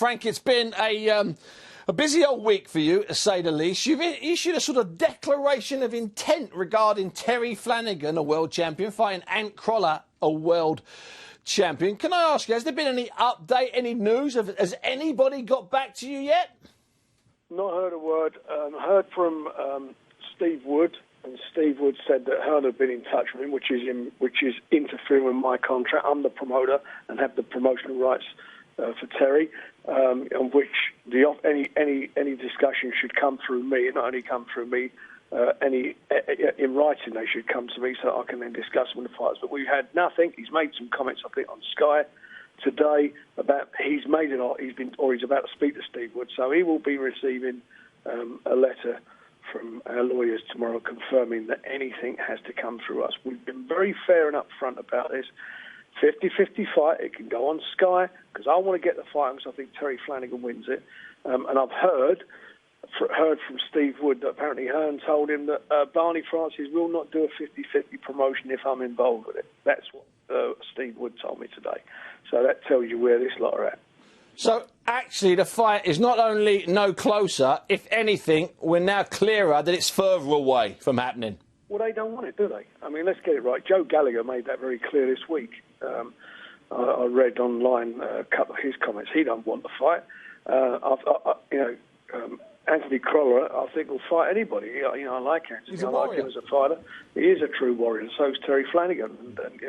Frank, it's been a busy old week for you, to say the least. You've issued a sort of declaration of intent regarding Terry Flanagan, a world champion, fighting Ant Crolla, a world champion. Can I ask you, has there been any update, any news? Has anybody got back to you yet? Not heard a word. Heard from Steve Wood, and Steve Wood said that Hearn had been in touch with him, which is interfering with my contract. I'm the promoter and have the promotional rights for Terry, on which any discussion should come through me, and not only come through me. In writing, they should come to me so I can then discuss them with the fighters. But we've had nothing. He's made some comments, I think, on Sky today about he's about to speak to Steve Wood, so he will be receiving a letter from our lawyers tomorrow confirming that anything has to come through us. We've been very fair and upfront about this. 50-50 fight. It can go on Sky because I want to get the fight because I think Terry Flanagan wins it. And I've heard from Steve Wood that apparently Hearn told him that Barney Francis will not do a 50-50 promotion if I'm involved with it. That's what Steve Wood told me today. So that tells you where this lot are at. So, actually, the fight is not only no closer, if anything, we're now clearer that it's further away from happening. Well, they don't want it, do they? I mean, let's get it right. Joe Gallagher made that very clear this week. I read online a couple of his comments. He don't want the fight. Anthony Crolla, I think, will fight anybody. I like Anthony. I like him as a fighter. He is a true warrior, and so is Terry Flanagan. And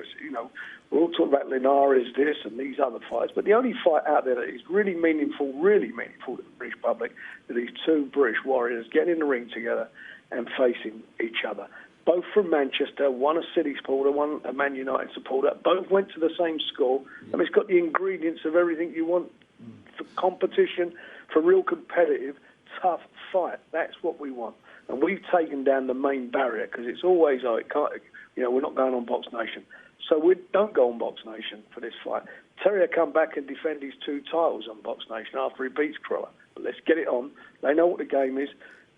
we're all talking about Linares, this and these other fights, but the only fight out there that is really meaningful to the British public are these two British warriors getting in the ring together and facing each other. Both from Manchester, one a City supporter, one a Man United supporter. Both went to the same school. I mean, it's got the ingredients of everything you want for competition, for real competitive, tough fight. That's what we want. And we've taken down the main barrier because it's always, we're not going on BoxNation. So we don't go on BoxNation for this fight. Terry will come back and defend his 2 titles on BoxNation after he beats Crolla. But let's get it on. They know what the game is.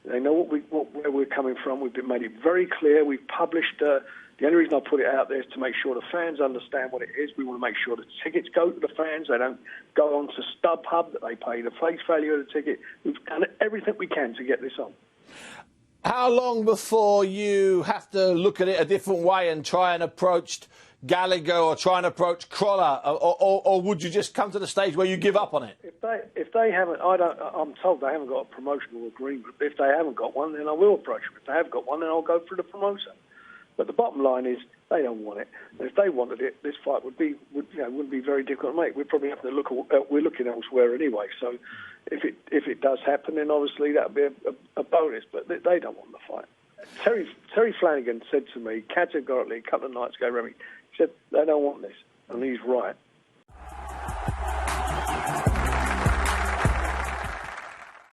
They know where we're coming from. We've made it very clear. We've published. The only reason I put it out there is to make sure the fans understand what it is. We want to make sure the tickets go to the fans. They don't go on to StubHub, that they pay the face value of the ticket. We've done everything we can to get this on. How long before you have to look at it a different way and try and approach Gallagher or try and approach Crolla, or would you just come to the stage where you give up on it? If they haven't, I'm told they haven't got a promotional agreement. If they haven't got one, then I will approach them. If they have got one, then I'll go through the promoter. But the bottom line is they don't want it. And if they wanted it, this fight wouldn't be very difficult to make. We'd probably have to look. We're looking elsewhere anyway. So if it does happen, then obviously that'd be a bonus. But they don't want the fight. Terry Flanagan said to me categorically a couple of nights ago, Remy, he said they don't want this, and he's right.